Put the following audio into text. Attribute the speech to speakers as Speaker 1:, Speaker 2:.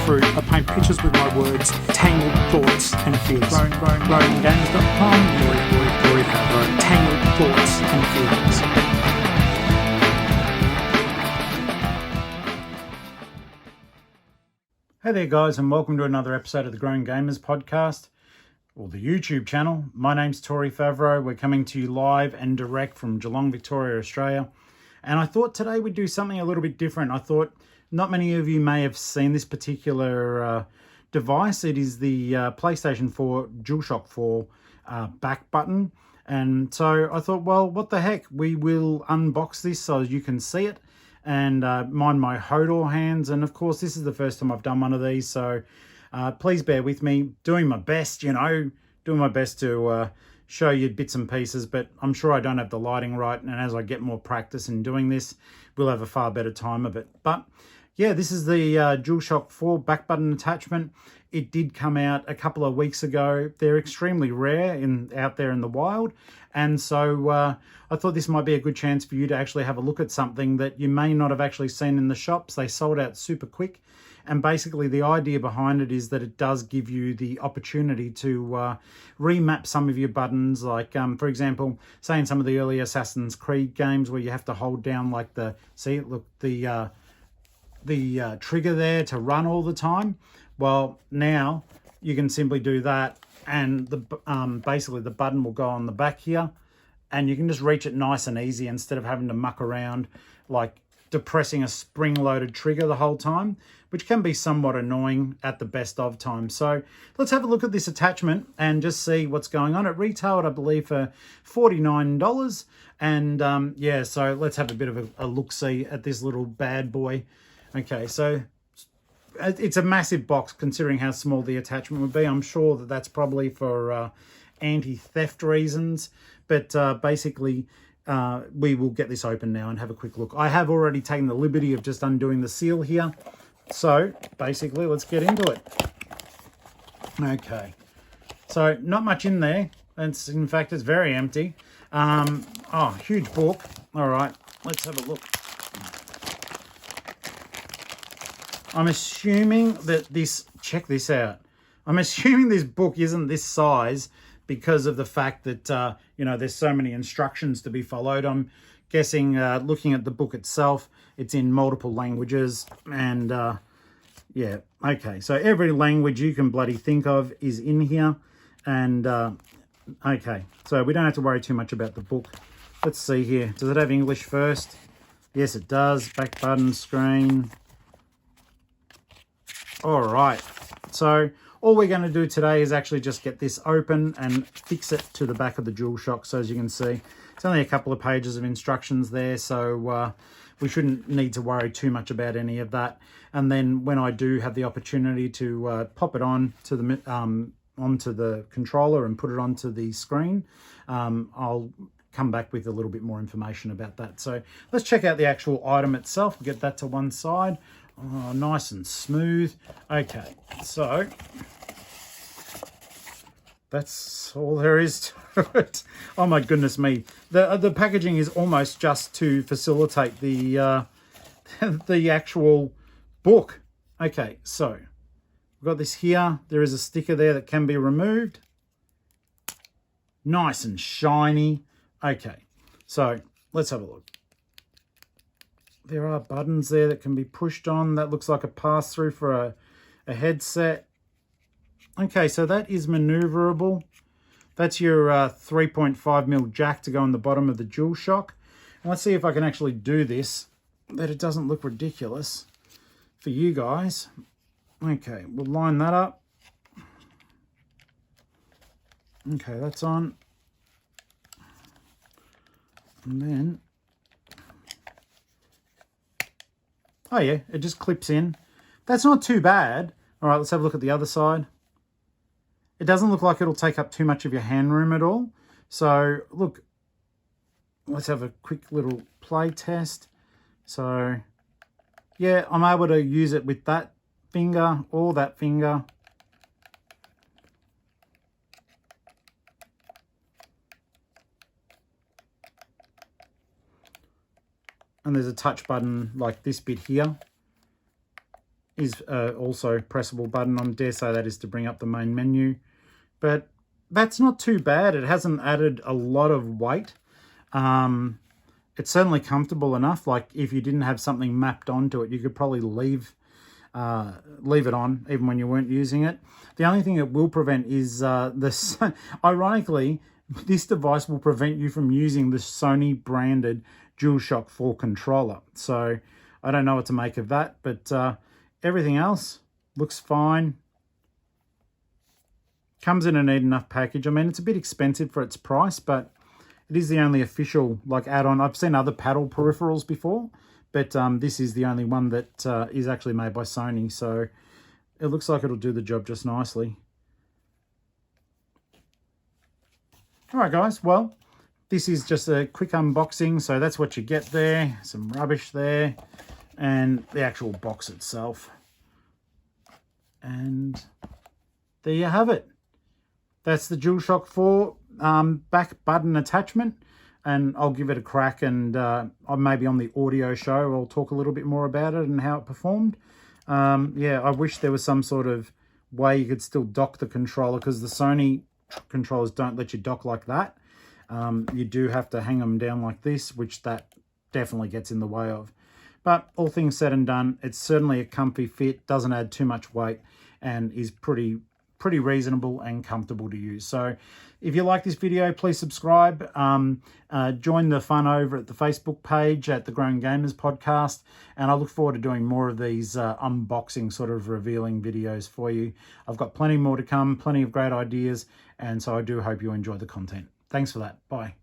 Speaker 1: through. I paint pictures with my words, tangled thoughts and feelings. GrowingGames.com, Rory Favreau, tangled thoughts and feelings.
Speaker 2: Hey there guys, and welcome to another episode of the Growing Gamers podcast, or the YouTube channel. My name's Rory Favreau. We're coming to you live and direct from Geelong, Victoria, Australia. And I thought today we'd do something a little bit different. I thought not many of you may have seen this particular device. It is the PlayStation 4 DualShock 4 back button. And so I thought, well, what the heck? We will unbox this so you can see it. And mind my Hodor hands. And of course, this is the first time I've done one of these. So please bear with me. Doing my best, doing my best to show you bits and pieces. But I'm sure I don't have the lighting right. And as I get more practice in doing this, we'll have a far better time of it. But yeah, this is the DualShock 4 back button attachment. It did come out a couple of weeks ago. They're extremely rare out there in the wild. And so I thought this might be a good chance for you to actually have a look at something that you may not have actually seen in the shops. They sold out super quick. And basically the idea behind it is that it does give you the opportunity to remap some of your buttons. Like, for example, say in some of the early Assassin's Creed games where you have to hold down like the trigger there to run all the time. Well, now you can simply do that, and basically the button will go on the back here, and you can just reach it nice and easy instead of having to muck around like depressing a spring-loaded trigger the whole time, which can be somewhat annoying at the best of times. So let's have a look at this attachment and just see what's going on. It retailed, I believe, for $49, and yeah, so let's have a bit of a look-see at this little bad boy. Okay, so it's a massive box considering how small the attachment would be. I'm sure that that's probably for anti-theft reasons, but basically we will get this open now and have a quick look. I have already taken the liberty of just undoing the seal here. So basically, let's get into it. Okay, so not much in there. In fact, it's very empty. Oh, huge book. All right, let's have a look. I'm assuming that check this out. I'm assuming this book isn't this size because of the fact that, there's so many instructions to be followed. I'm guessing, looking at the book itself, it's in multiple languages. And, yeah, okay. So every language you can bloody think of is in here. And, okay. So we don't have to worry too much about the book. Let's see here. Does it have English first? Yes, it does. Back button, screen. All right, so all we're going to do today is actually just get this open and fix it to the back of the DualShock. So as you can see, it's only a couple of pages of instructions there, so we shouldn't need to worry too much about any of that. And then when I do have the opportunity to pop it on to onto the controller and put it onto the screen, I'll come back with a little bit more information about that. So let's check out the actual item itself. Get that to one side. Oh, nice and smooth. Okay, so that's all there is to it. Oh my goodness me. The packaging is almost just to facilitate the the actual book. Okay, so we've got this here. There is a sticker there that can be removed. Nice and shiny. Okay, so let's have a look. There are buttons there that can be pushed on. That looks like a pass-through for a headset. Okay, so that is maneuverable. That's your 3.5mm jack to go on the bottom of the DualShock. And let's see if I can actually do this, that it doesn't look ridiculous for you guys. Okay, we'll line that up. Okay, that's on. And then, oh yeah, it just clips in. That's not too bad. All right, let's have a look at the other side. It doesn't look like it'll take up too much of your hand room at all. So look, let's have a quick little play test. So yeah, I'm able to use it with that finger or that finger. And there's a touch button like this bit here. is also pressable button. I dare say that is to bring up the main menu. But that's not too bad. It hasn't added a lot of weight. It's certainly comfortable enough. Like if you didn't have something mapped onto it, you could probably leave it on even when you weren't using it. The only thing it will prevent is this. Ironically, this device will prevent you from using the Sony branded DualShock 4 controller. So I don't know what to make of that, but everything else looks fine. Comes in a neat enough package. I mean, it's a bit expensive for its price, but it is the only official like add-on. I've seen other paddle peripherals before, but this is the only one that is actually made by Sony. So it looks like it'll do the job just nicely. All right, guys. Well, this is just a quick unboxing. So that's what you get there. Some rubbish there. And the actual box itself. And there you have it. That's the DualShock 4 back button attachment. And I'll give it a crack, and maybe on the audio show I'll talk a little bit more about it and how it performed. Yeah, I wish there was some sort of way you could still dock the controller, because the Sony controllers don't let you dock like that. You do have to hang them down like this, which that definitely gets in the way of. But all things said and done, it's certainly a comfy fit, doesn't add too much weight, and is pretty reasonable and comfortable to use. So if you like this video, please subscribe. Join the fun over at the Facebook page at the Grown Gamers Podcast, and I look forward to doing more of these unboxing sort of revealing videos for you. I've got plenty more to come, plenty of great ideas, and so I do hope you enjoy the content. Thanks for that. Bye.